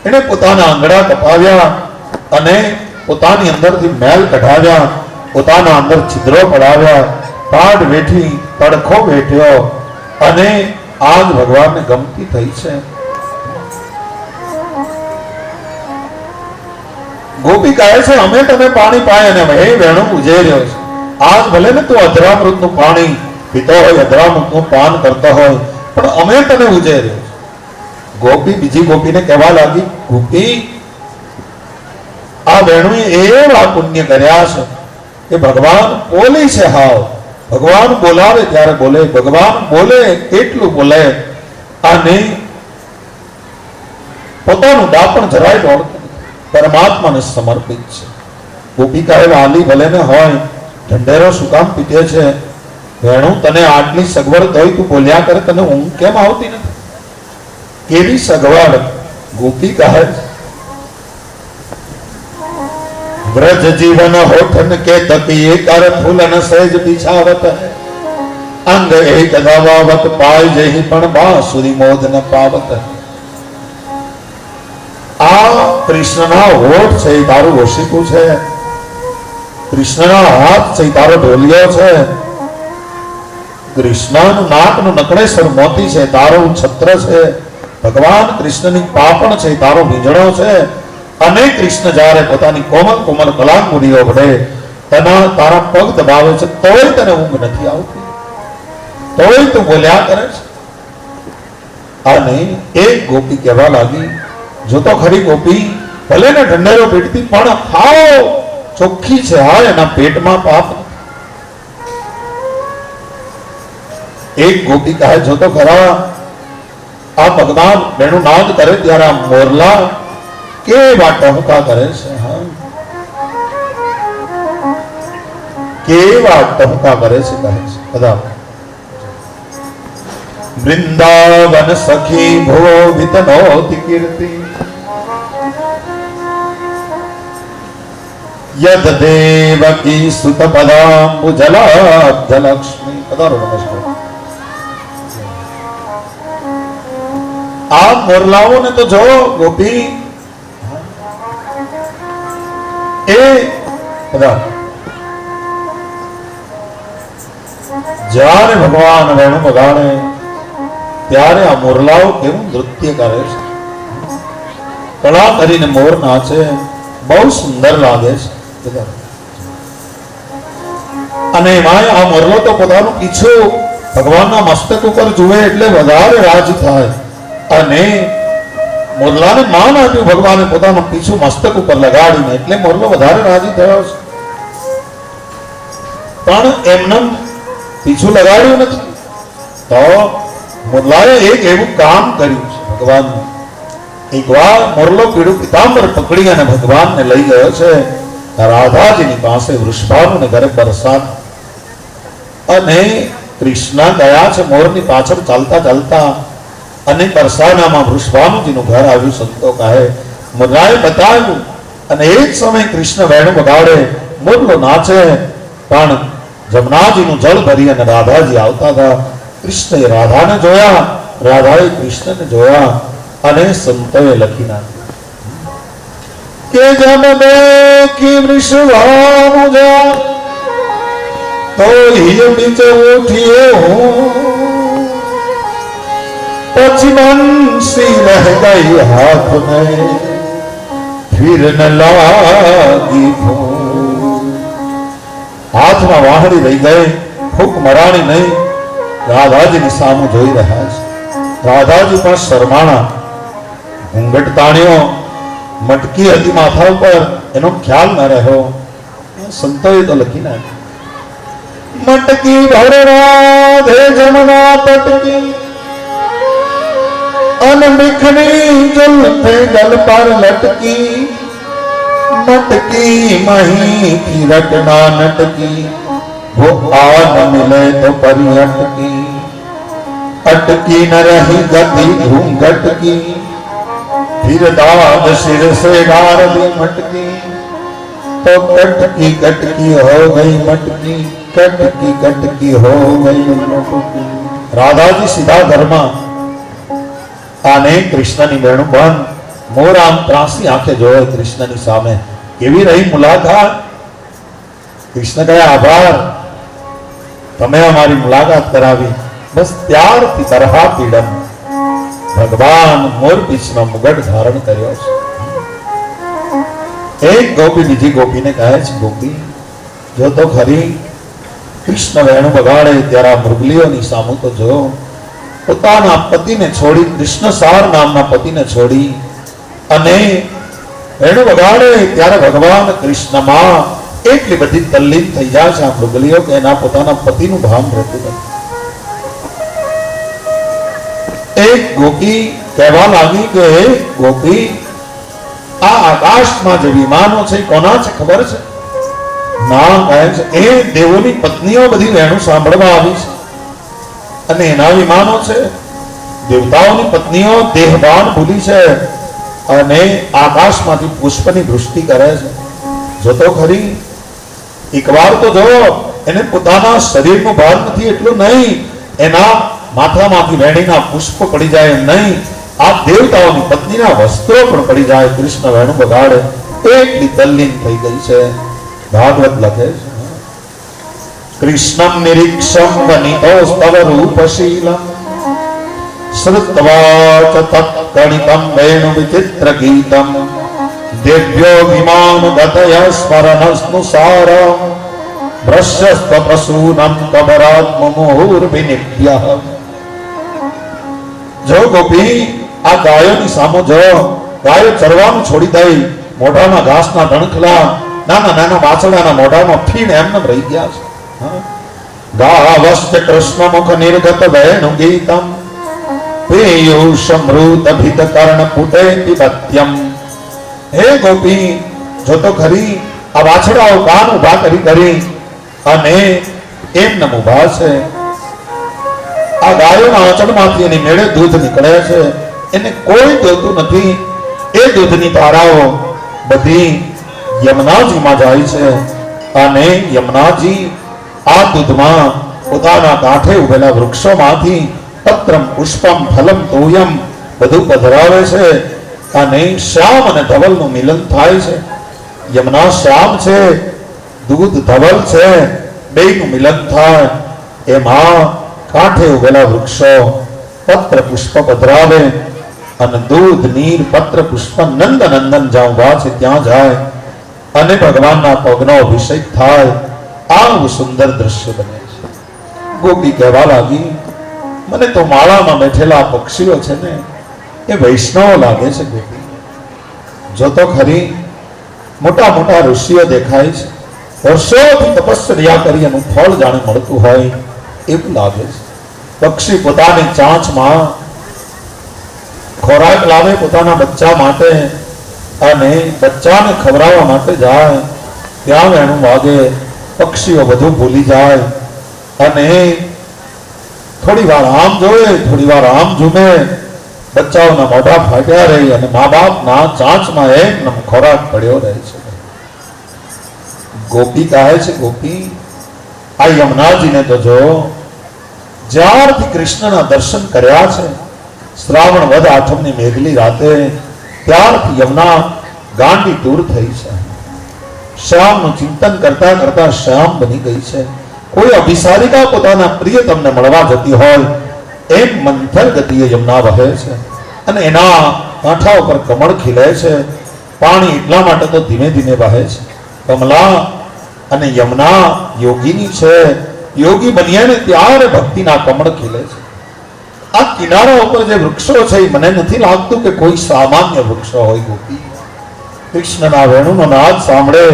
એને પોતાના આંગળા કપાવ્યા અને પોતાની અંદરથી મેલ કઢાવ્યા, પોતાના અંદર છિદ્રો પડાવ્યા, પાડ વેઠી, તડખો વેઠ્યો અને આગ ભગવાનને ગમતી થઈ છે. ગોપી કહે છે અમે તને પાણી પાય અને હે વેણું ઉજેર્યો છે. આજ ભલે ને તું અધરામૃતનું પાણી પીતો હોય, અધરામૃતનું પાન કરતો હોય, પણ અમે તને ઉજેર્યો છે. ગોપી બીજી ગોપીને કહેવા લાગી, ગોપી આ વેણુએ એવા પુણ્ય કર્યા છે કે ભગવાન બોલી છે. હાવ ભગવાન બોલાવે ત્યારે બોલે, ભગવાન બોલે એટલું બોલે અને પોતાનું દાપણ જરાય દોડતું પરમાત્માને સમર્પિત છે. ગોપી કહે વાલી ભલે ને હોય, ઢંઢેરો શું કામ પીટે છે? વેણું તને આટલી સગવડ હોય, તું બોલ્યા કરે, તને ઊંઘ કેમ આવતી નથી? કેવી સગવડ? ગોપી કહે વ્રજ જીવન હોઠન કે તકી કર ફૂલન સહેજ બિછાવત અંગ એક દવાવત પાય જહી પણ બાંસુરી મોદ ન પાવત. આ કૃષ્ણના હોઠ છે એ તારું ઓશિકું છે, કૃષ્ણના હાથ છે એ તારો ઢોલિયો છે, કૃષ્ણનું નાકનું નકળેશ્વર મોતી છે તારું છત્ર છે, ભગવાન કૃષ્ણની પાપણ છે તારો વીંજણો છે. અને કૃષ્ણ જ્યારે પોતાની કોમલ કોમલ કલાંગુલીઓ વડે તારા પગ દબાવે છે તોય તને ઊંઘ નથી આવતી, તોય તું બોલ્યા કરે છે. અને એક ગોપી કહેવા લાગી, જો તો ખરી ગોપી ભલે ને ઢંઢેરો પીટતી પણ હાવ ચોખ્ખી છે, હા એના પેટમાં પાપ. એક ગોપી કહે જો તો ખરા આ ભગવાન બેનું નાદ કરે ત્યારે આ મોરલા કેવા ટહુકા કરે છે, હા કેવા ટહુકા કરે છે, કહે છે બધા. વૃંદાવન સખી ભો વિતનોતિ કીર્તિ યદ દેવકી સુત પદાંબુ જલાબ્ધ લક્ષ્મી. પધારો નમસ્કાર. આ મોરલાઓને તો જો ગોપી એ બધા જ્યારે ભગવાન વેણુ વગાડે ત્યારે આ મોરલાઓ કેવું નૃત્ય કરે છે, કળા કરીને મોર નાચે, બહુ સુંદર લાગે છે બધા. અને એમાં આ મોરલો તો પોતાનું પીછું ભગવાનના મસ્તક ઉપર જુએ એટલે વધારે રાજી થાય. અને મોરલાને માન આપ્યું ભગવાને પોતાનું પીછું મસ્તક ઉપર લગાડીને, એટલે મોરલો વધારે રાજી થયો છે. પણ એમને પીછું લગાડ્યું નથી તો મોરલાએ એક એવું કામ કર્યું છે ભગવાન. એકવાર મોરલો પીળું પિતાંબર પકડી અને ભગવાનને લઈ ગયો છે રાધાજીની પાસે વૃષભાનુને ઘરે બરસાત. અને કૃષ્ણ ગયા છે મોરની પાછળ ચાલતા ચાલતા અને બરસાનામાં વૃષભાનુજીનું ઘર આવ્યું. સંતો કહે મોરલાએ બતાવ્યું અને એક સમય કૃષ્ણ વેણુ વગાડે, મોરલો નાચે, પણ જમનાજીનું જળ ભરી અને રાધાજી આવતા હતા. કૃષ્ણએ રાધાને જોયા, રાધાએ કૃષ્ણને જોયા અને સંતોએ લખી નાખ્યું કે જમ દેખી વૃષભાનુ જા તો હિય નીચે ઉઠીએ હું, પછી બંસી રહ ગઈ હાથ में फिर न लागी भूल. હાથમાં વાહડી રહી ગઈ, ફૂંક મરાણી નહીં. રાધાજીની સામું જોઈ રહ્યા છે. રાધાજી પણ શરમાણા, ઘૂંઘટ તાણ્યો, મટકી હતી માથા ઉપર, એનો ખ્યાલ ન રહ્યો. સંતોએ તો લખી નાખ્યું મટકી ભર રાધે જમના પટકી અનબિખની જુલ્ફે ગલ પર લટકી, મટકી મહી की रटना नटकी, वो आ न मिले तो परी अटकी, अटकी न रही गति घूंघट की, फिर दाद सिर से डार दी मटकी, तो कटकी कटकी हो गई मटकी, कटकी कटकी हो गई मटकी. રાધાજી સીધા ઘરમાં અને કૃષ્ણની વેણુ બંધ, મોર આમ ત્રાસી આંખે જોયો કૃષ્ણની સામે. કેવી રહી મુલાકાત? કૃષ્ણ કહે, આભાર, તમે અમારી મુલાકાત કરાવી. બસ ત્યારથી તરહા પીડમ ભગવાન મોરપીંછનો મુગટ ધારણ કર્યો છે. એક ગોપી બીજી ગોપીને કહે છે, ગોપી જો તો ખરી, કૃષ્ણ વેણુ બગાડે ત્યારે આ મૃગલીઓની સામું તો જો. પોતાના પતિને છોડી, કૃષ્ણ સાર નામના પતિને છોડી અને વેણુ બગાડે ત્યારે ભગવાન કૃષ્ણમાં એટલી બધી તલ્લીન થઈ જાય છે આ મૃગલીઓ કે એના પોતાના પતિનું ભાન રહેતું નથી. એક ગોપી કહેવા લાગી કે ગોપી, આ આકાશમાં જે વિમાનો છે કોના છે ખબર છે? ના, કહે છે એ દેવોની પત્નીઓ બધી વેણું સાંભળવા આવી છે અને એના વિમાનો છે. દેવતાઓની પત્નીઓ દેહભાન ભૂલી છે અને આકાશમાંથી પુષ્પની વૃષ્ટિ કરે છે. જો તો ખરી, એકવાર તો જો, એને પોતાના શરીરનું ભાન નથી એટલું નહીં, એના માથામાંથી વેણીના પુષ્પ પડી જાય નહીં, આ દેવતાઓની પત્નીના વસ્ત્રો પણ પડી જાય. કૃષ્ણ વેણુ બગાડે એટલી તલ્લીન થઈ ગઈ છે. ભાગવત લખે છે, કૃષ્ણમ નિરીક્ષમ વનિતો સ્તવ રૂપશીલમ શ્રુત્વા ચ તત્કણિતમ વેણુ વિચિત્ર ગીતમ દેવ્યો વિમાન ગતય સ્મરણસ્નુસાર ભ્રશ્યસ્વ પ્રસૂનમ કબરાત્મ મુહુર્વિનિભ્યઃ. જો ગોપી, આ ગાયોની સામો જો, ગાયો ચરવાનું છોડી દઈ, મોઢામાં ઘાસના ડણખલા, નાના નાના વાછરડાના મોઢામાં ફીણ એમને રહી ગયા છે. ગાવશ્ચ કૃષ્ણ મુખ નિર્ગત વેણુ ગીતમ પેયુષ મૃત ભીત કર્ણ પુટે પિબત્યમ. હે ગોપી, જો તો ખરી, આ વાછડાઓ કાન ઉભા કરી કરી અને એમને ઉભા છે. આ ગાયોના આંચળમાંથી એની મેળે દૂધ નીકળે છે, એને કોઈ જોતું નથી. એ દૂધની ધારાઓ બધી યમુનાજીમાં જાય છે અને યમુનાજી આ દૂધમાં પોતાના કાંઠે ઉભેલા વૃક્ષોમાંથી પત્રમ પુષ્પમ ફલમ તોયમ બધું પધરાવે છે અને શ્યામ અને ધવલનું મિલન થાય છે. યમુના શ્યામ છે, દૂધ ધવલ છે, બેયનું મિલન થાય. એમાં કાંઠે ઉભેલા વૃક્ષો પત્ર પુષ્પ પધરાવે અને દૂધ નીર પત્ર પુષ્પ નંદ નંદન જ્યાં ઉભા છે ત્યાં જાય અને ભગવાનના પગનો અભિષેક થાય. આવું સુંદર દ્રશ્ય બને છે. ગોપી કહેવા લાગી, મને તો માળામાં બેઠેલા પક્ષીઓ છે ને એ વૈષ્ણવ લાગે છે. ગોપી જો તો ખરી, મોટા મોટા ઋષિઓ દેખાય છે, વર્ષોથી તપસ્યા કરી એનું ફળ જાણે મળતું હોય એવું લાગે છે. પક્ષી પોતાની ચાંચમાં ખોરાક લાવે પોતાના બચ્ચા માટે અને બચ્ચાને ખવડાવવા માટે જાય, ત્યાં વેણું વાગે, પક્ષીઓ બધું ભૂલી જાય અને થોડી વાર આમ જોવે, થોડી વાર આમ ઝૂમે, બચ્ચાઓના મોઢા ફાટ્યા રહી અને મા બાપના ચાંચમાં એમ ખોરાક પડ્યો રહે છે. ગોપી કહે છે, ગોપી, આ યમુનાજીને તો જો, જ્યારથી કૃષ્ણના દર્શન કર્યા છે શ્રાવણ વદ આઠમની મેઘલી રાતે, ત્યારથી યમુના ગાંડી દૂર થઈ છે. શ્યામનું ચિંતન કરતા કરતા શ્યામ બની ગઈ છે. કોઈ અભિસારિકા પોતાના પ્રિયતમને મળવા જતી હોય એમ મંથર ગતિએ યમુના વહે છે અને એના કાંઠા ઉપર કમળ ખીલે છે. પાણી એટલા માટે તો ધીમે ધીમે વહે છે. કમલા અને યમુના યોગીની છે. યોગી બન્યા ને ત્યારે ભક્તિના કમળ ખીલે છે. આ કિનારા ઉપર જે વૃક્ષો છે એ મને નથી લાગતું કે કોઈ સામાન્ય વૃક્ષો હોય. ગોપી, કૃષ્ણના વેણુનો નાદ સાંભળે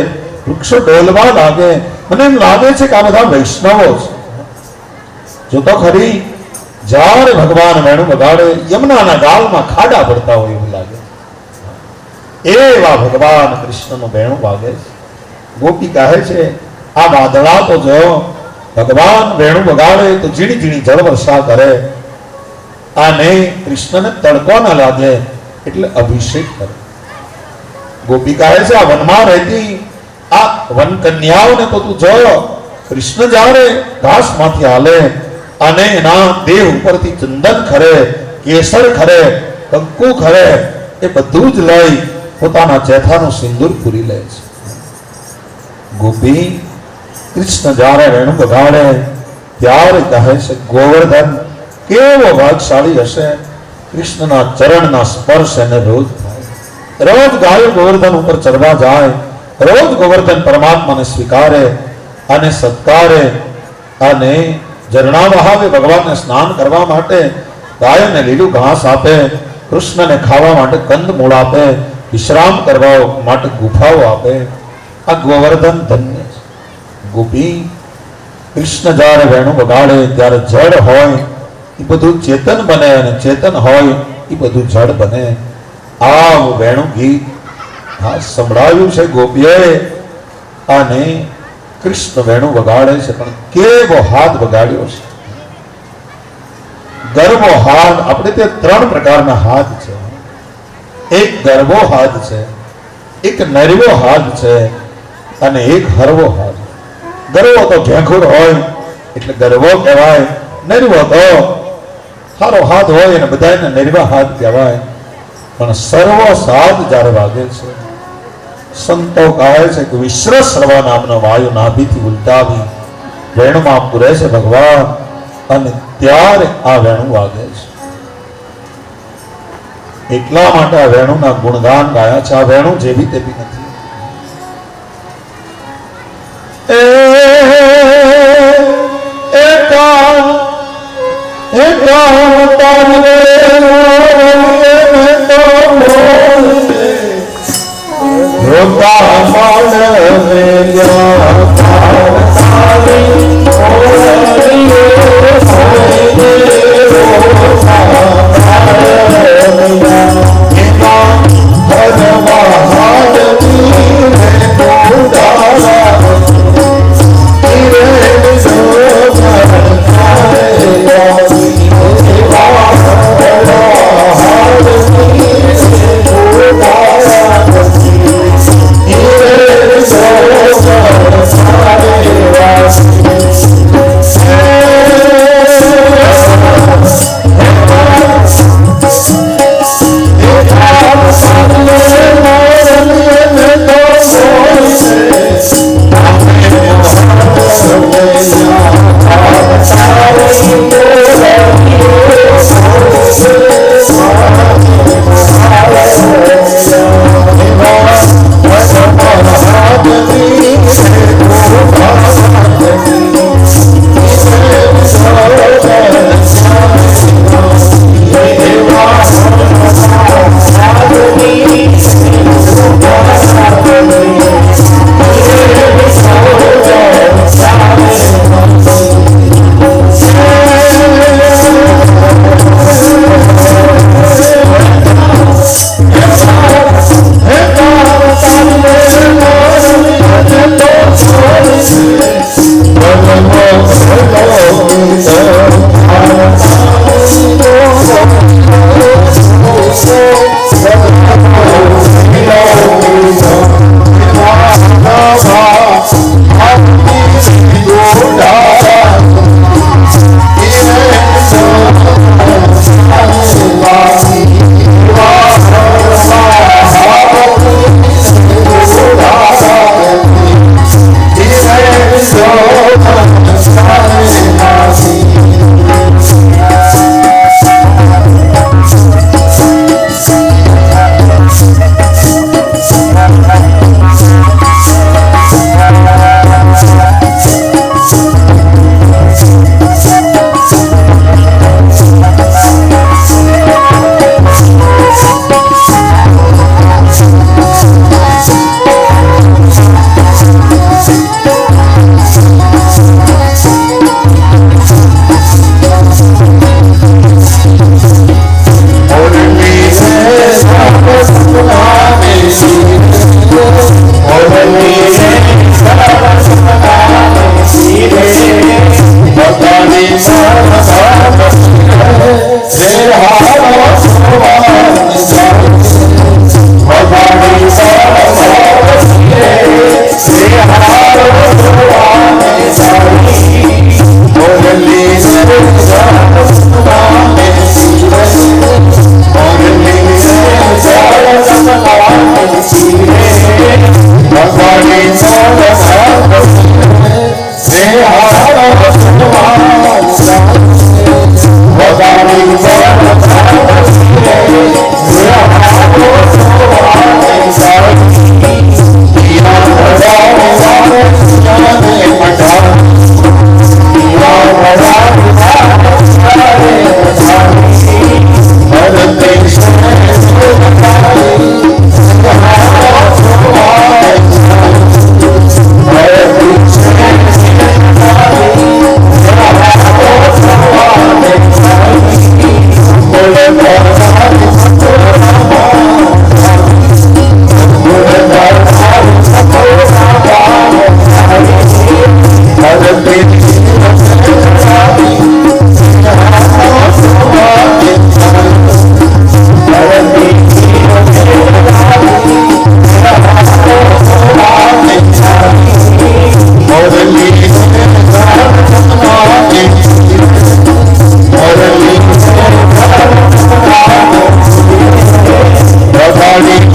વૃક્ષો ડોલવા લાગે. મને એમ લાગે છે કે આ બધા વૈષ્ણવો છે. જો તો ખરી, જ્યારે ભગવાન વેણુ વગાડે યમુનાના ગાલમાં ખાડા પડતા હોય એવું લાગે. એવા ભગવાન કૃષ્ણનું વેણુ વાગે છે. ગોપી કહે છે, આ વાદળા તો જો, ભગવાન વેણુ વગાડે તો ઝીણી ઝીણી જળ વર્ષા કરે અને કૃષ્ણને તડકો ના લાગે એટલે અભિષેક કરે. ગોપી કહે છે, આ વનમાં રહેતી આ વન કન્યાઓને તો તું જો, કૃષ્ણ જ્યારે ઘાસમાંથી હાલે અને એના દેહ ઉપરથી ચંદન ખરે, કેસર ખરે, કંકુ ખરે એ બધું જ લઈ પોતાના ચેથાનું સિંદૂર પૂરી લે છે. ગોપી કૃષ્ણ જ્યારે વેણુ વગાડે ત્યારે કહે છે ગોવર્ધન કેવો ભાગશાળી હશે, કૃષ્ણના ચરણના સ્પર્શ એને રોજ થાય. રોજ ગાયો ગોવર્ધન ઉપર ચડવા જાય, રોજ ગોવર્ધન પરમાત્માને સ્વીકારે અને સત્કારે અને ઝરણા વહાવે, ભગવાનને સ્નાન કરવા માટે ગાયોને લીલું ઘાસ આપે, કૃષ્ણને ખાવા માટે કંદમૂળ આપે, વિશ્રામ કરવા માટે ગુફાઓ આપે. આ ગોવર્ધન ધન્ય છે. ગોપી કૃષ્ણ જ્યારે વેણુ વગાડે ત્યારે જડ હોય એ બધું ચેતન બને અને ચેતન હોય એ બધું જડ બને. આ વેણુ ગીત હા સંભળાયું છે ગોપીએ અને કૃષ્ણ વેણુ વગાડે છે, પણ કેવો હાથ વગાડ્યો છે. ગરબો હાથ. આપણે તે ત્રણ પ્રકારના હાથ છે. એક ગરબો હાથ છે, એક નરવો હાથ છે અને એક હરવો હાથ. ગરવો તો ઘેંઘુર હોય એટલે ગરવો કહેવાય, નરવો તો હારો હાથ હોય અને બધાને નરવા હાથ કહેવાય. પણ સર્વો સાથ જ્યારે વાગે છે, સંતો કહે છે કે વિશ્વ સર્વા નામનો વાયુ નાભીથી ઉલટાવી વેણુમાં પૂરે છે ભગવાન, અને ત્યારે આ વેણુ વાગે છે. એટલા માટે આ વેણુના ગુણગાન ગાયા છે. આ વેણુ જેવી તેવી નથી. Yeah.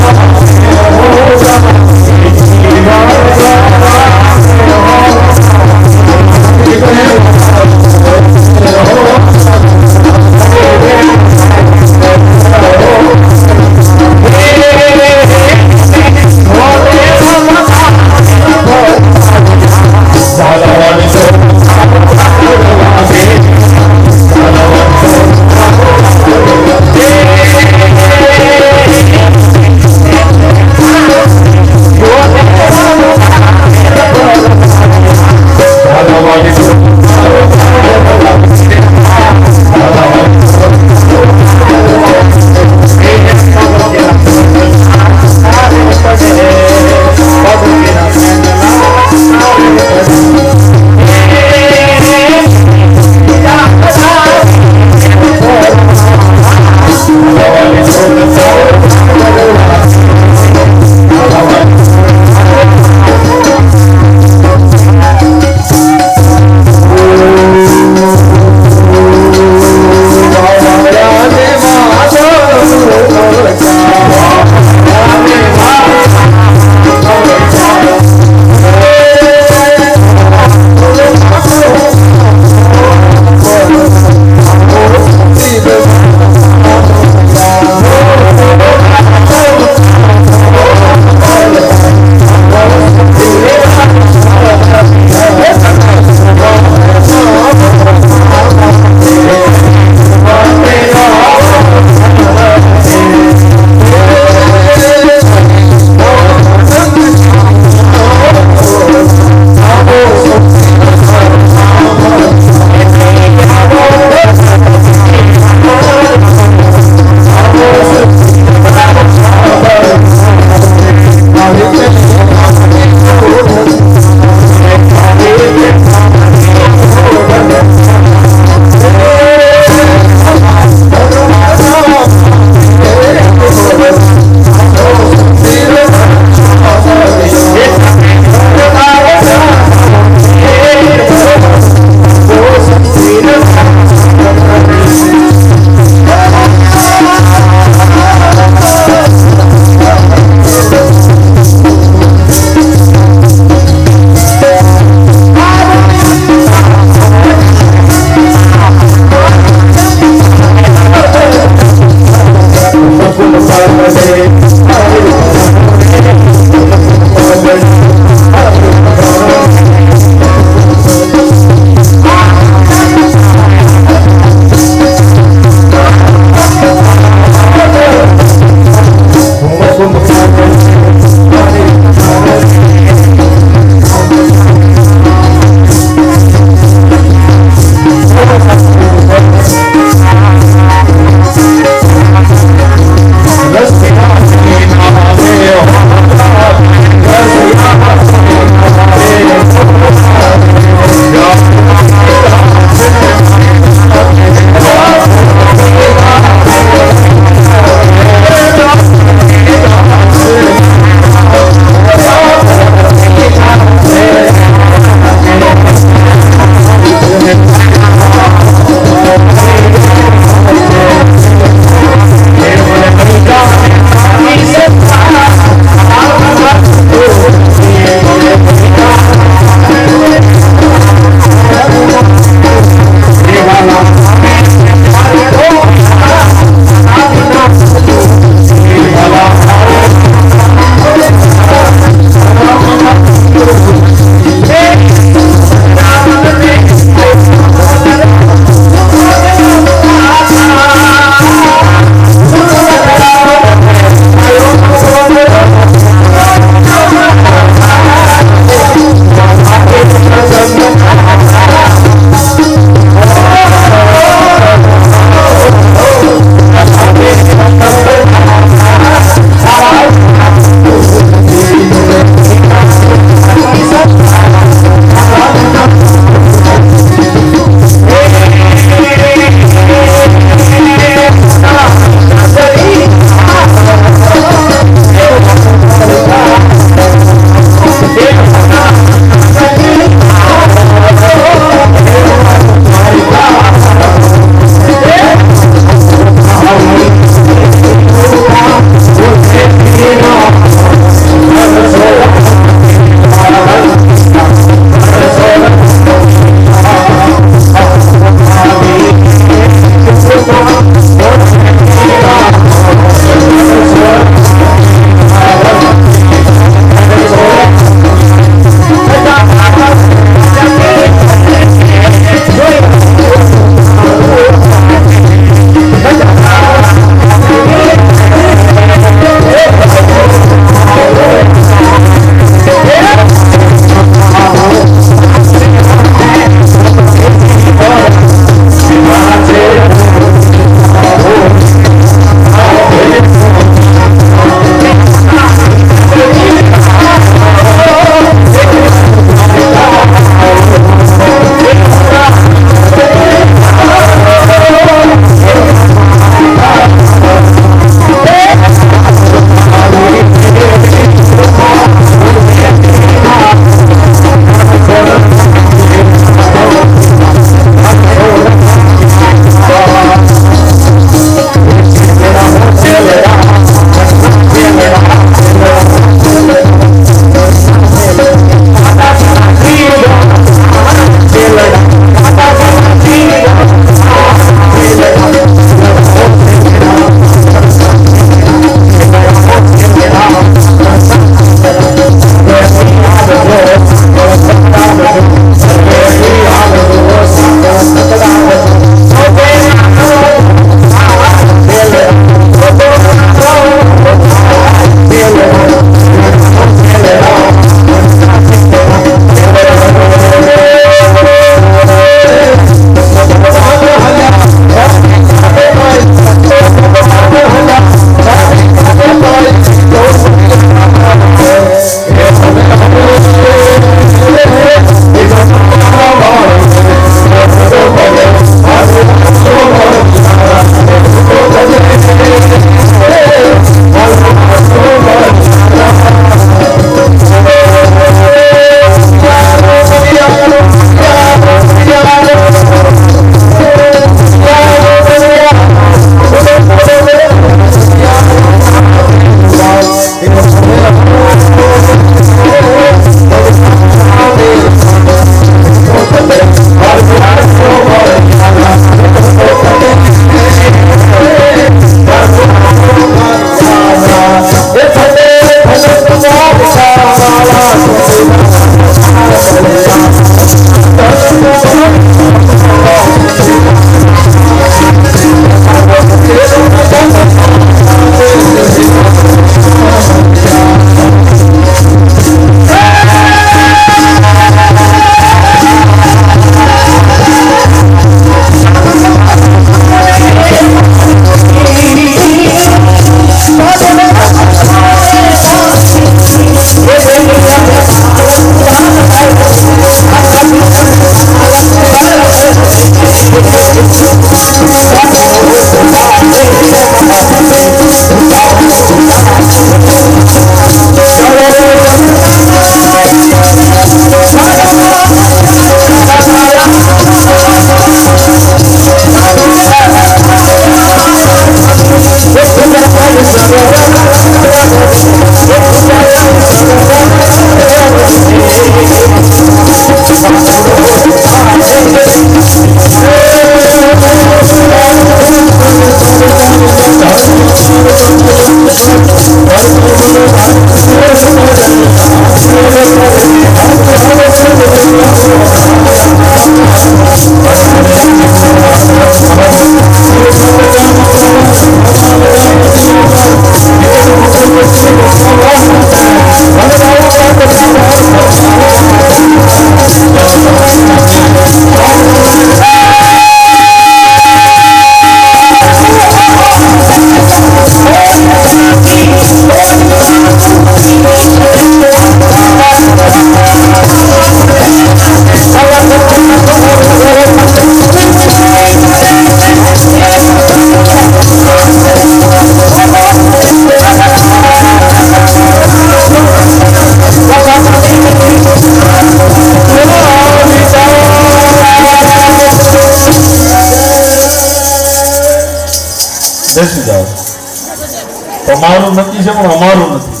તમારું નક્કી છે પણ અમારું નથી.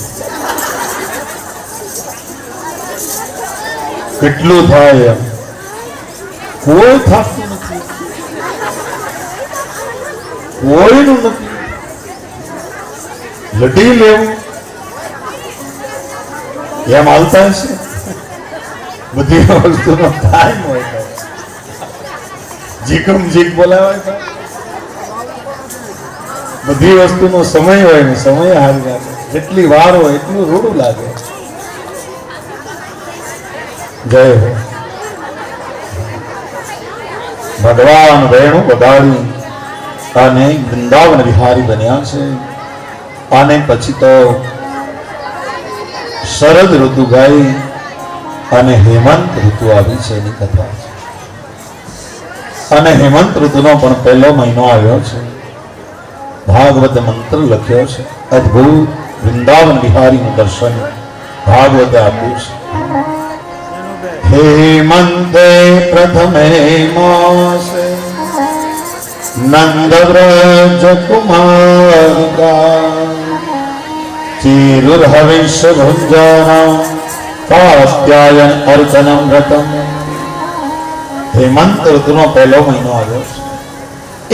કેટલું થાય એમ કોઈ થાકતું નથી, કોઈનું નથી. લડી લેવું એમ હાલતા હશે. બધી વસ્તુનો ટાઈમ હોય, જીકમ જીક બોલાવાય, બધી વસ્તુનો સમય હોય ને સમય હારી લાગે. જેટલી વાર હોય એટલું રૂડું લાગે. જય હો. ભગવાન વેણુ વગાડી અને વૃંદાવન વિહારી બન્યા છે. અને પછી તો શરદ ઋતુ ગાઈ અને હેમંત ઋતુ આવી છે એની કથા છે. અને હેમંત ઋતુનો પણ પહેલો મહિનો આવ્યો છે. ભાગવત મંત્ર લખ્યો છે. અદ્ભુત વૃંદાવન વિહારીનું દર્શન ભાગવતે આપ્યું છે. हेमन्ते प्रथमे मासे नंद व्रज कुमारिका चीरुर्हविष्य भुञ्जाना कात्यायन अर्चनम व्रतम. હેમંત ઋતુનો પહેલો મહિનો આવ્યો છે.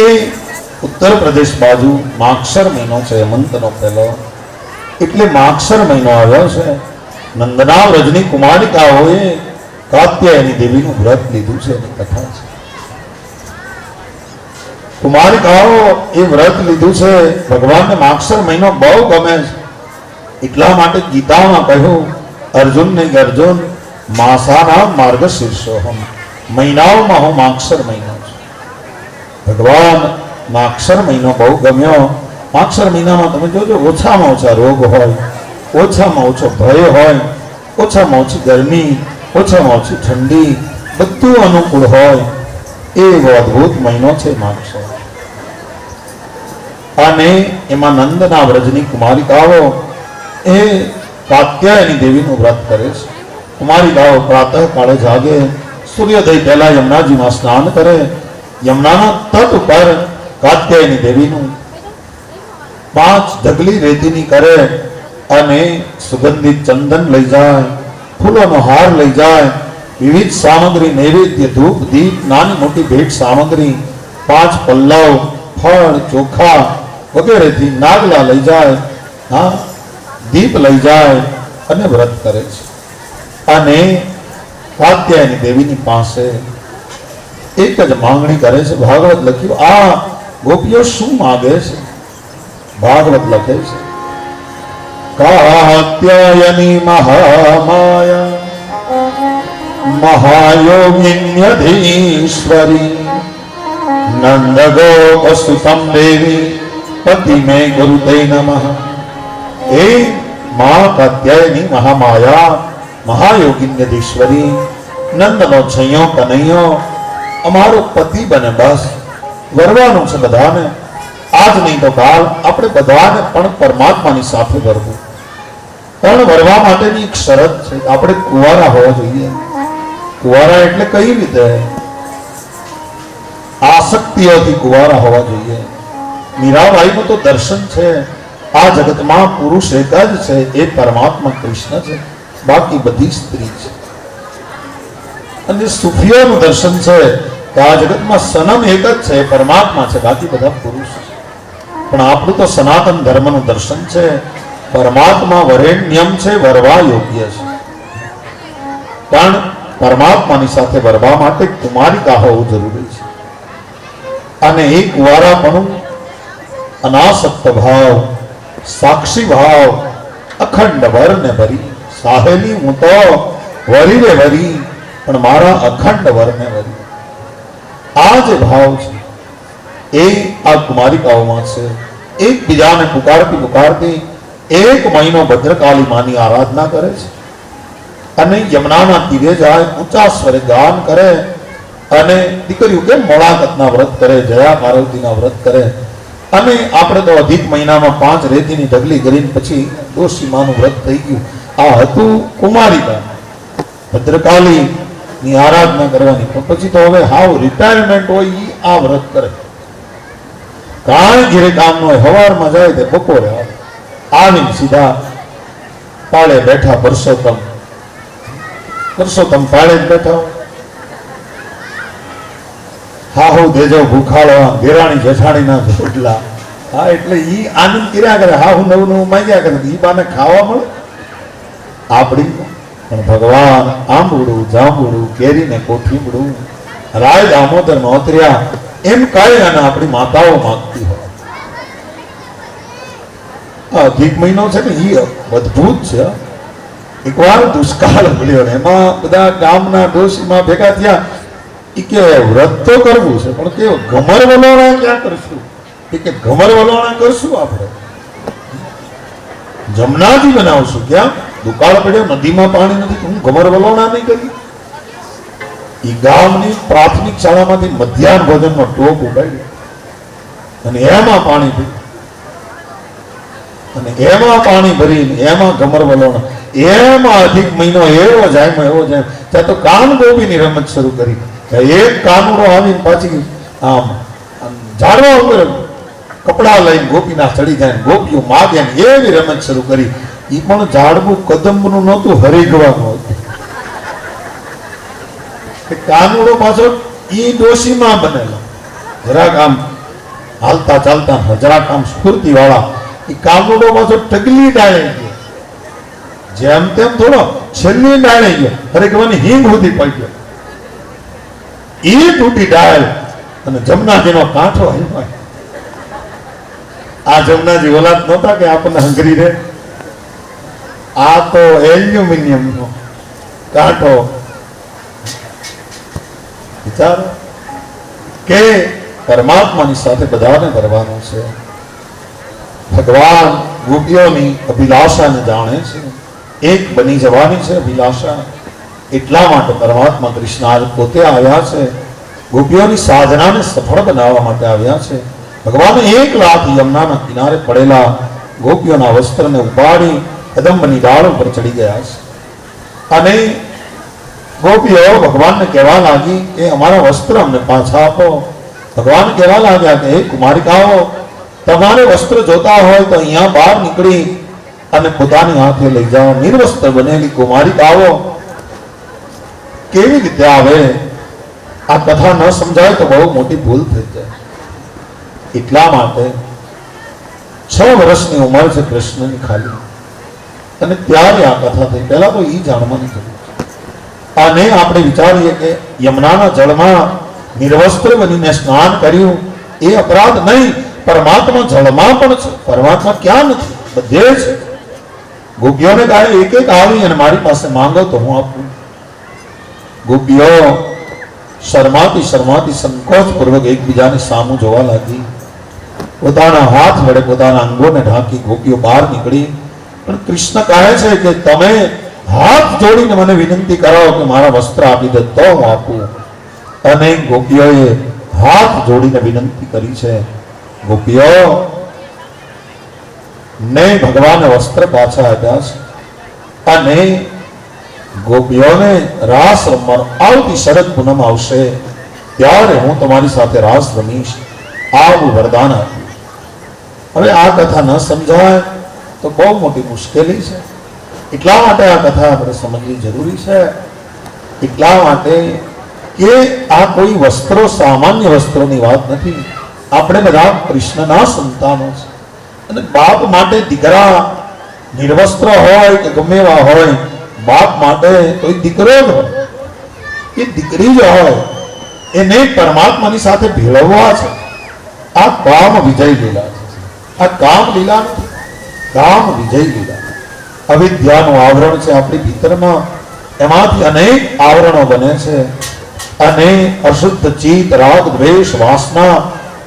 એ ઉત્તર પ્રદેશ બાજુ માગશર મહિનો છે. હેમંતનો પહેલો એટલે માગશર મહિનો આવ્યો છે. નંદના વ્રજની કુમારિકાઓએ કાત્યાયની દેવીનું વ્રત લીધું છે એની કથા છે. કુમારિકાઓ એ વ્રત લીધું છે. ભગવાનને માગશર મહિનો બહુ ગમે છે. એટલા માટે ગીતામાં કહ્યું અર્જુનને કે અર્જુન માસાના માર્ગશીર્ષોહમ, મહિનાઓમાં હું માગશર મહિનો છું. ભગવાન માગશર મહિનો બહુ ગમ્યો. માગશર મહિનામાં તમે જોજો ઓછામાં ઓછા રોગ હોય, ઓછામાં ઓછો ભય હોય, ઓછામાં ઓછી ગરમી, ઓછામાં ઓછી ઠંડી, બધું અનુકૂળ હોય એવો અદ્ભુત મહિનો છે માગશર. અને એમાં નંદના વ્રજની કુમારિકાઓ એ કાત્યાયની દેવીનું વ્રત કરે છે. કુમારિકાઓ પ્રાતઃ કાળે જાગે, સૂર્યોદય પહેલા યમુનાજીમાં સ્નાન કરે, યમુનાના તટ ઉપર કાત્યાયની દેવીનું 5 ઢગલી રેતીની કરે અને સુગંધિત ચંદન લઈ જાય, ફૂલોનો હાર લઈ જાય, વિવિધ સામગ્રી, નૈવેદ્ય, ધૂપ, દીપ, નાની મોટી ભેટ સામગ્રી, 5 પલ્લવ, ફળ, ચોખા વગેરેથી નાગલા લઈ જાય, હા, દીપ લઈ જાય અને વ્રત કરે છે. અને કાત્યાયની દેવીની પાસે એક જ માંગણી કરે છે. ભાગવત લખ્યું આ ગોપીઓ શું માગે છે? ભાગવત લખે છે કાત્યાયની મહામાયા મહાયોગિન્યધીશ્વરી નંદ ગોપસુતમ દેવી પતિ મે ગુરુતે નમઃ. એ મા કાત્યાયની મહામાયા મહાયોગિન્યધીશ્વરી, નંદનો છૈયો કનૈયો અમારો પતિ બને. બસ વરવાનું છે બધાને, આજ નહીં તો કાલ આપણે બધાને પણ પરમાત્માની સાથે વરવું. પણ વરવા માટેની એક શરત છે, આપણે કુંવારા હોવા જોઈએ. કુંવારા એટલે કઈ રીતે? આસક્તિઓથી કુંવારા હોવા જોઈએ. મીરાબાઈનું તો દર્શન છે. આ જગતમાં પુરુષ એક જ છે, એ પરમાત્મા કૃષ્ણ છે, બાકી બધી સ્ત્રી છે. અને સુફીઓનું દર્શન છે કે આ જગતમાં સનમ એક જ છે, પરમાત્મા છે, બાકી બધા પુરુષ છે. પણ આપણું તો સનાતન ધર્મનું દર્શન છે, પરમાત્મા વરેણ્યમ છે, વરવા યોગ્ય છે. પણ પરમાત્માની સાથે વરવા માટે કુમારિકા હોવું જરૂરી છે. અને એ કુંવારાપણું અનાસક્ત ભાવ, સાક્ષી ભાવ, અખંડ વરને ભરી. સાહેલી હું તો વરી રે વરી, પણ મારા અખંડ વરને વરી. આ જે ભાવ છે એ આ કુમારિકાઓમાં છે. એકબીજાને પુકારતી પુકારતી 1 મહિનો ભદ્રકાળી માની આરાધના કરે છે. અને યમુનાના તીરે જાય, ઊંચા સ્વરે ગાન કરે. અને દીકરીઓ કેમ મોળાકતના વ્રત કરે, જયા પાર્વતીના વ્રત કરે. અને આપણે તો અધિક મહિનામાં 5 રેતીની ઢગલી કરીને પછી ડોશીમાનું વ્રત થઈ ગયું. આ હતું કુમારિકા ભદ્રકાળીની આરાધના કરવાની. પણ પછી તો હવે હાવ રિટાયરમેન્ટ હોય ઈ આ વ્રત કરે. કાંઈ ઘેરે કામ ન હોય, સવારમાં જાય તે બપોરે આવે. આવીને સીધા પાળે બેઠા પરસોત્તમ પાળે જ બેઠા. હાહુ દેજો ભૂખાળો દેરાણી જેઠાણીના રોટલા. હા, એટલે ઈ આનંદ કર્યા કરે, હાહુ નવું નવું માંગ્યા કરે, ઈ બાને ખાવા મળે આપણી. પણ ભગવાન આંબુડું જાંબુડું કેરીને કોઠીબડું રાય દામોદર નોતર્યા એમ કાંઈ અને આપણી માતાઓ માંગતી હોય. અધિક મહિનો છે ને એ અદભુત છે. એકવાર દુષ્કાળ મળ્યો ને એમાં બધા ગામના ડોશીમાં ભેગા થયા. એ કે વ્રત તો કરવું છે પણ કે ઘમર વલોણા ક્યાં કરશું? એ કે ઘમર વલોણા કરશું આપણે જમનાજી બનાવશું. ક્યાં? દુકાળ પડ્યો, નદીમાં પાણી નથી, હું ઘમર વલોણા નહીં કરી. એ ગામની પ્રાથમિક શાળામાંથી મધ્યાહન ભોજનનો ટોપ ઉગાડ્યો અને એમાં પાણી પીધું અને એમાં પાણી ભરીને એમાં ઘમર વલોણા. એમાં અધિક મહિનો એવો જાય ત્યાં તો કાન ગોપીની રમત શરૂ કરી. એક કાનુડો આવીને પાછી આમ ઝાડવા ઉપર કપડા લઈને ગોપીના ચડી જાય, ગોપીઓ માગે ને એવી રમત શરૂ કરી. એ પણ ઝાડવું કદંબનું નહોતું, હરિગવાનું હતું. કાનુડો પાછો ઈ ડોશીમાં બનેલો, જરાક આમ હાલતા ચાલતા જરાક આમ સ્ફૂર્તિ વાળા. એ કાનુડો પાછો ટગલી ડાળે ગયો, જેમ તેમ થોડો છેલ્લી ડાળે ગયો, હરિગવાની હિંગ સુધી પડ્યો. એ તૂટી ડાળ અને જમનાજીનો કાંઠો હલવાય. આ જમનાજી ઓલાદ નહોતા કે આપણને હંગરી રહે. આ તો એલ્યુમિનિયમ નો કાંઠો. વિચારો કે પરમાત્માની સાથે બધાને કરવાનું છે. ભગવાન ગોપીઓની અભિલાષાને જાણે છે. એક બની જવાની છે અભિલાષા. એટલા માટે પરમાત્મા કૃષ્ણ આજ પોતે આવ્યા છે. ગોપીઓની સાધનાને સફળ બનાવવા માટે આવ્યા છે. ભગવાન એક લાખ યમુનાના કિનારે પડેલા ગોપીઓના વસ્ત્રને ઉપાડી કદંબની ડાળ ઉપર ચડી ગયા છે. અને ગોપીઓ ભગવાનને કહેવા લાગી કે અમારા વસ્ત્ર અમને પાછા આપો. ભગવાન કહેવા લાગ્યા કે કુમારિકાઓ, તમારે વસ્ત્ર જોતા હોય તો અહીંયા બહાર નીકળી અને પોતાની હાથે લઈ જાઓ. નિર્વસ્ત્ર બનેલી કુમારિકાઓ કેવી રીતે આવે? આ કથા ન સમજાય તો બહુ મોટી ભૂલ થઈ જાય. એટલા માટે 6 વર્ષની ઉંમર છે કૃષ્ણની ખાલી, અને ત્યારે આ કથા થઈ. પહેલા તો એ જાણવાની જરૂર છે. અને આપણે વિચારીએ કે યમુનાના જળમાં નિર્વસ્ત્ર બનીને સ્નાન કર્યું એ અપરાધ નહીં. પરમાત્મા જળમાં પણ છે, પરમાત્મા ક્યાં નથી? બધે છે. ગોપીઓને કહે એક એક આવી અને મારી પાસે માંગો તો હું આપું. ગોપીઓ શરમાતી સંકોચ પૂર્વક એકબીજાને સામું જોવા લાગી. પોતાના હાથ વડે પોતાના અંગોને ઢાંકી ગોપીઓ બહાર નીકળી. પણ કૃષ્ણ કહે છે કે તમે હાથ જોડીને મને વિનંતી કરો કે મારા વસ્ત્ર આપી દે તો હું આપું. અને ગોપીઓએ હાથ જોડીને વિનંતી કરી છે. ગોપીઓ ને ભગવાને વસ્ત્ર પાછા આપ્યા છે. અને ગોપીઓને રાસ રમવાનું આવતી શરદ પૂનમ આવશે ત્યારે હું તમારી સાથે રાસ રમીશ, આવું વરદાન આપ્યું. હવે આ કથા ન સમજાય તો બહુ મોટી મુશ્કેલી છે. એટલા માટે આ કથા આપણે સમજવી જરૂરી છે. એટલા માટે કે આ કોઈ વસ્ત્રો સામાન્ય વસ્ત્રોની વાત નથી. આપણે બધા કૃષ્ણના સંતાનો છે. અને બાપ માટે દીકરા નિર્વસ્ત્ર હોય કે ગમે એવા હોય, બાપ માટે તો દીકરો જ હોય, એ દીકરી જ હોય, એને પરમાત્માની સાથે ભેળવવા છે. આ કામ વિજય લીલા છે. આ કામ લીલા નથી, કામ વિજય લીલા. અવિદ્યાનું આવરણ છે આપણી ભીતરમાં, એમાંથી અનેક આવરણો બને છે. અને અશુદ્ધ ચિત્ત, રાગ, દ્વેષ, વાસના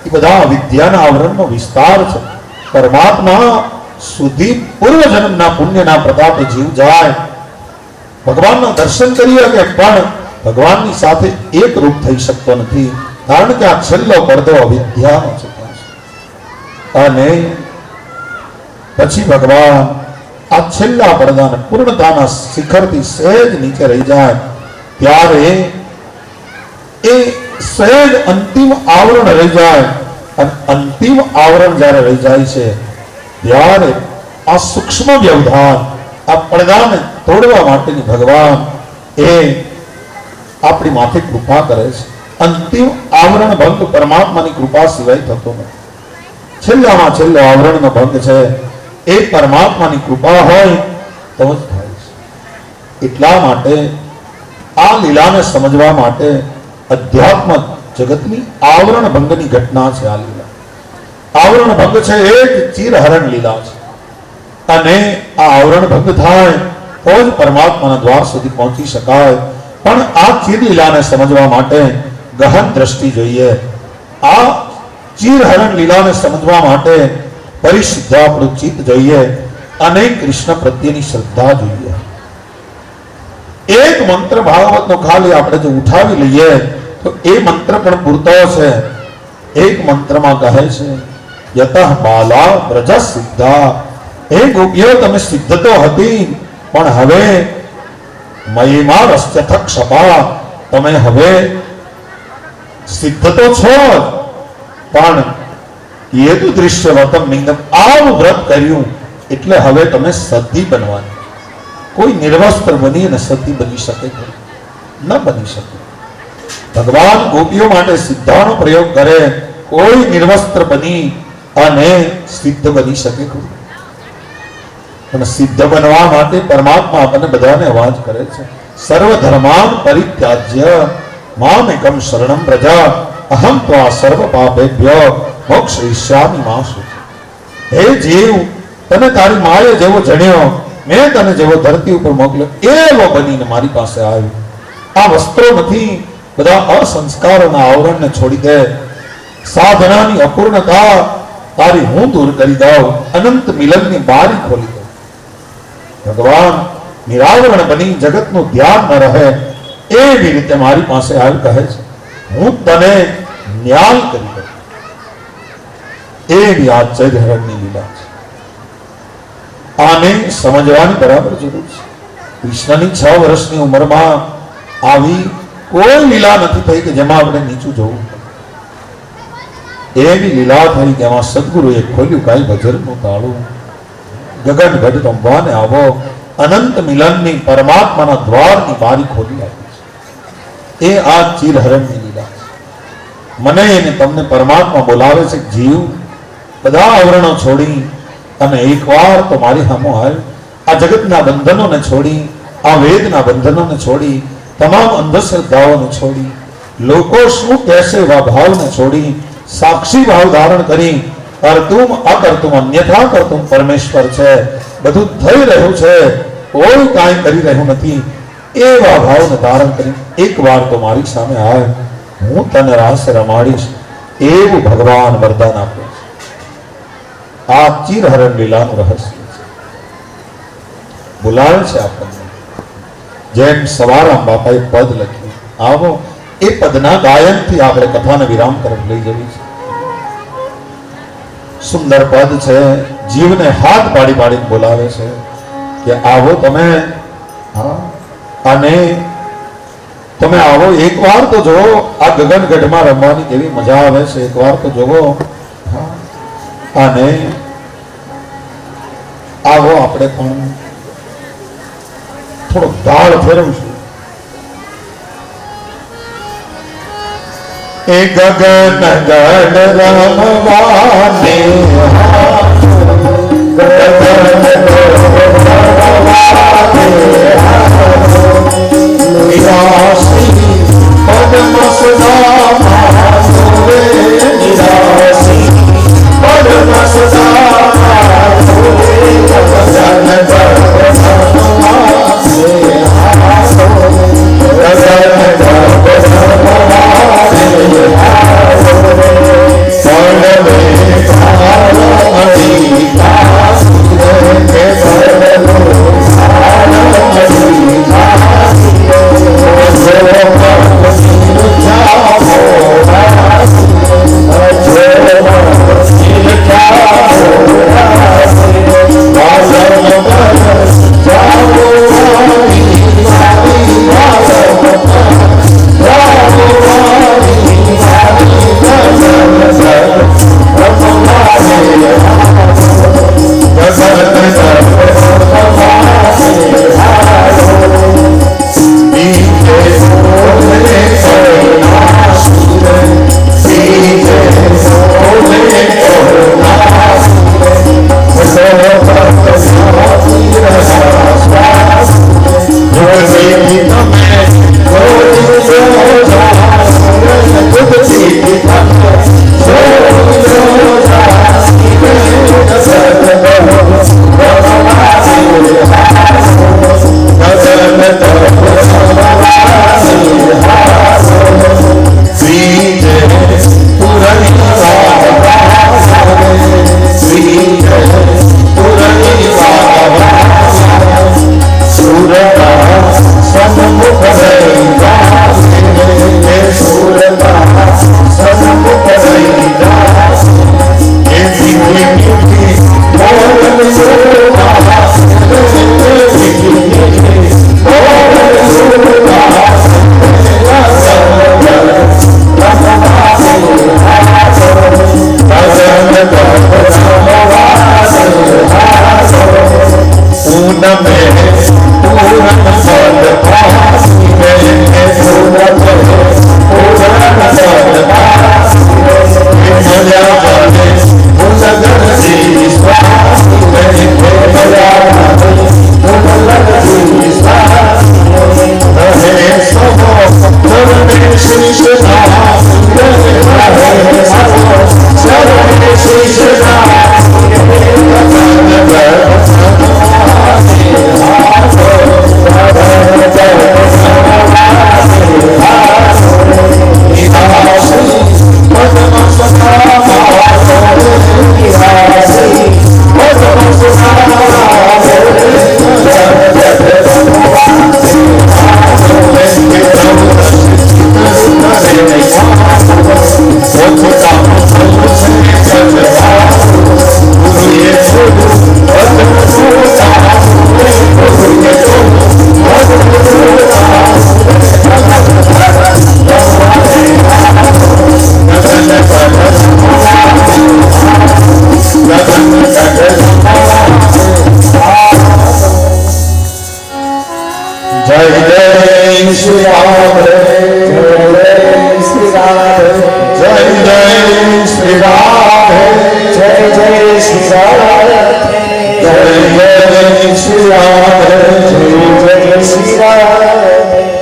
એ બધા અવિદ્યાના આવરણનો વિસ્તાર છે. પરમાત્મા સુધી પૂર્વ જન્મના પુણ્યના પ્રતાપે જીવ જાય, ભગવાનના દર્શન કરીએ કે પણ ભગવાનની સાથે એક રૂપ થઈ શકતો નથી. કારણ કે આ છેલ્લો પડદો અવિદ્યાનો છે. અને પછી ભગવાન આ છેલ્લા પડદાને પૂર્ણતાના શિખરથી સહેજ નીચે રહી જાય ત્યારે એ સહેજ અંતિમ આવરણ રહી જાય. અને અંતિમ આવરણ જ્યારે રહી જાય છે ત્યારે આ સૂક્ષ્મ વ્યવધાન, આ પડદાને તોડવા માટેની ભગવાન એ આપણી માથે કૃપા કરે છે. અંતિમ આવરણ ભંગ પરમાત્માની કૃપા સિવાય થતો નથી. છેલ્લામાં છેલ્લો આવરણનો ભંગ છે એ પરમાત્માની કૃપા હોય તો જ થાય છે. એટલા માટે આ લીલાને સમજવા માટે અધ્યાત્મ જગતની આવરણ ભંગની ઘટના છે. આ લીલા આવરણ ભંગ છે એ જ ચિરહરણ લીલા છે. અને આ આવરણ ભંગ થાય તો જ પરમાત્માના દ્વાર સુધી પહોંચી શકાય. પણ આ ચિર લીલાને સમજવા માટે ગહન દ્રષ્ટિ જોઈએ. આ ચિરહરણ લીલાને સમજવા માટે પરિશુદ્ધ આપણું ચિત્ત જોઈએ અને કૃષ્ણ પ્રત્યેની શ્રદ્ધા જોઈએ. એક મંત્ર ભાગવતનો ખાલી આપણે જો ઉઠાવી લઈએ તો એ મંત્ર પણ પૂરતો છે. એક મંત્રમાં કહે છે યતઃ બાલા વ્રજ સિદ્ધા, હે ગોપીઓ તમે સિદ્ધ તો હતી પણ હવે મયીમાં રસ્યથ ક્ષપા, તમે હવે સિદ્ધ તો છો પણ યેતુ દૃશ્યવતમ લિંગમ, આવું વ્રત કર્યું એટલે હવે તમે સતી બનવાની. કોઈ નિર્વસ્ત્ર બની અને સતી બની શકે ન બની શકે. ભગવાન ગોપીઓ માટે સિદ્ધાનો પ્રયોગ કરે, કોઈ નિર્વસ્ત્ર બની અને સિદ્ધ બની શકે પણ સિદ્ધ બનવા માટે પરમાત્મા આપણને બધાને અવાજ કરે છે સર્વ ધર્માન પરિત્યાજ્ય મામ એકમ શરણમ પ્રજા અહમ ત્વા સર્વ પાપેભ્યો મોક્ષયિષ્યામિ મા શુચિ. હે જીવ, તને તારી માએ જેવો જણ્યો, મેં તને જેવો ધરતી ઉપર મોકલ્યો એવો બનીને મારી પાસે આવ્યો. આ વસ્ત્રો નથી, બધા અસંસ્કારોના આવરણને છોડી દે. સાધનાની અપૂર્ણતા તારી હું દૂર કરી દઉં, અનંત મિલનની બારી ખોલી દઉં. ભગવાન નિરાવરણ બની જગતનું ધ્યાન ન રહે એવી રીતે મારી પાસે આવી કહે છે હું તને ન્યાય કરી દઉં. એવી આ ચૈધરણની લીલા છે. આને સમજવાની બરાબર જરૂર છે. કૃષ્ણની 6 વર્ષની ઉંમરમાં આવી કોઈ લીલા નથી થઈ કે જેમાં આપણે નીચું જોવું. એવી લીલા થઈ કે એમાં સદગુરુએ ખોલ્યું કાંઈ ભજનનું તાળું. ગગન ગઢ રમવાને આવો, અનંત મિલનની પરમાત્માના દ્વારની બારી ખોલી આપી છે. એ આ ચિરહરણની લીલા છે. મને એને તમને પરમાત્મા બોલાવે છે જીવ, બધા આવરણો છોડી અને એકવાર તો મારી સામો હાલ. આ જગતના બંધનોને છોડી, આ વેદના બંધનોને છોડી, તમામ અંધશ્રદ્ધાઓને છોડી, લોકો શું કહેશે એવા ભાવને છોડી, સાક્ષી ભાવ ધારણ કરી કરતું અકર્તું અન્યથા કરતું પરમેશ્વર છે, બધું થઈ રહ્યું છે, કોઈ કાંઈ કરી રહ્યું નથી, એવા ભાવને ધારણ કરી એકવાર તો મારી સામે આવ, હું તને રાસ રમાડીશ એવું ભગવાન વરદાન આપે છે. આ ચિરહરણ લીલાનું રહસ્ય છે. બોલાવે છે આપણને. જેમ સવારામ બાપાએ પદ લખ્યું, આવો એ પદના ગાયનથી આપણે કથાને વિરામ તરફ લઈ જવી છે. સુંદર પદ છે. જીવને હાથ પાડી પાડીને બોલાવે છે કે આવો તમે, અને તમે આવો, એકવાર તો જો આ ગગનગઢમાં રમવાની કેવી મજા આવે છે, એકવાર તો જોવો. અને આવો આપણે પણ થોડો તાળ ફેરવશું. એ ગગન ગઢ રમવાને નિરાશી પદ્મ સદા માધુરે, નિરાશી પદ્મ સદા માધુરે, ગગન ગઢ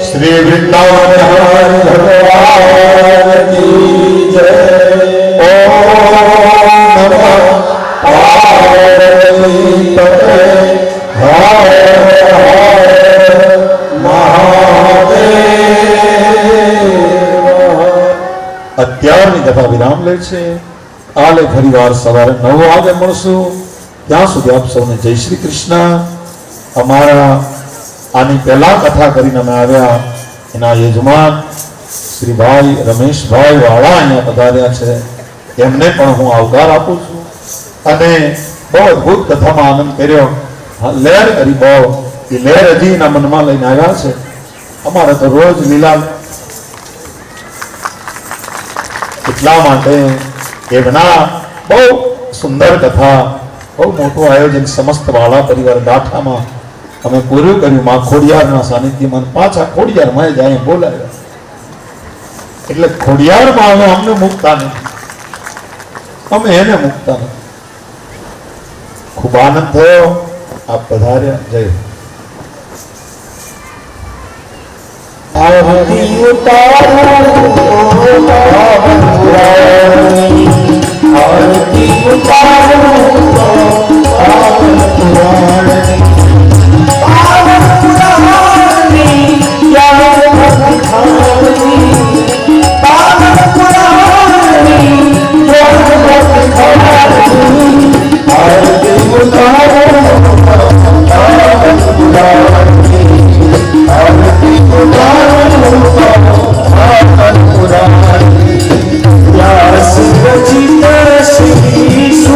श्री वृंदावन भगवान की जय। ओम नमः पार्वती पते हर हर महादेव। અત્યારની કથા વિરામ લે છે. કાલે ફરીવાર સવારે 9 વાગે મળશું. ત્યાં સુધી આપ સૌને જય શ્રી કૃષ્ણ. અમારા આની પહેલા કથા કરીને અમે આવ્યા એના યજમાન શ્રી ભાઈ રમેશભાઈ વાળા અહીંયા પધાર્યા છે. એમને પણ હું આવકાર આપું છું અને બહુ અદભુત કથામાં આનંદ કર્યો. લહેર કરી બહુ એ લહેર હજી એના મનમાં લઈને આવ્યા છે. અમારે તો રોજ લીલા એટલા માટે એમના બહુ સુંદર કથા, બહુ મોટું આયોજન સમસ્ત વાળા પરિવાર ગાંઠામાં અમે પૂરું કર્યું. માં ખોડિયારના સાનિધ્યમાં પાછા ખોડિયારમાં જ અહીંયા બોલાવ્યા. એટલે ખોડિયારમાં અમે અમને મૂકતા નથી, અમે એને મૂકતા નથી. ખૂબ આનંદ થયો. આપ પધાર્યા. જય આરતી ઉતારો આરતી ઉતારો Yes,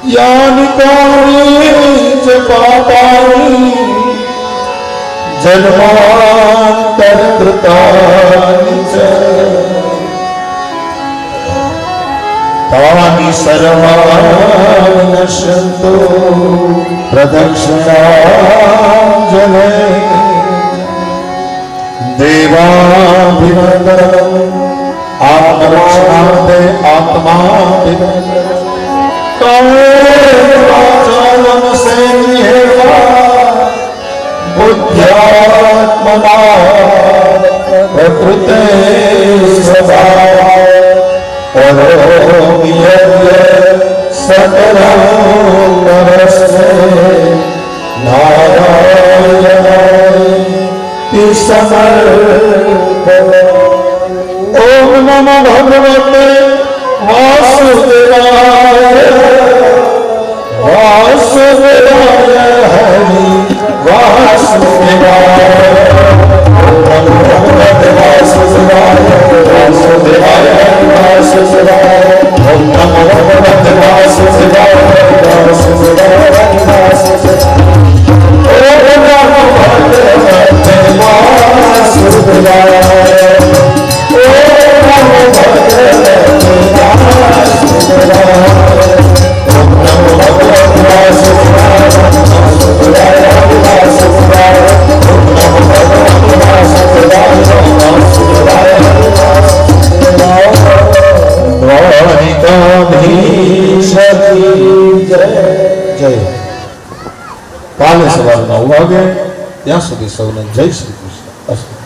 यानि कानि च पापानि जन्मान्तरकृतानि च तानि सर्वाणि नश्यन्तु प्रदक्षिणाञ्जलिः देवाभिवन्दनम् आत्मरक्षणार्थे आत्माभिवन्दनम् कायेन सेव्येवा बुद्ध्यात्मना प्रकृते स्वभावात् करोमि यद्यत् सकलं परस्मै नारायणाय समर्पयामि। ओम नमो भगवते वासुदेवाय वासुदेवाय हरि वासुदेवाय। ओम नमो भगवते वासुदेवाय वासुदेवाय हरि वासुदेवाय। ओम नमो भगवते वासुदेवाय वासुदेवाय हरि वासुदेवाय। ओम नमो भगवते वासुदेवाय। કાલે સવારના 9 વાગે ત્યાં સુધી સૌને જય શ્રી કૃષ્ણ.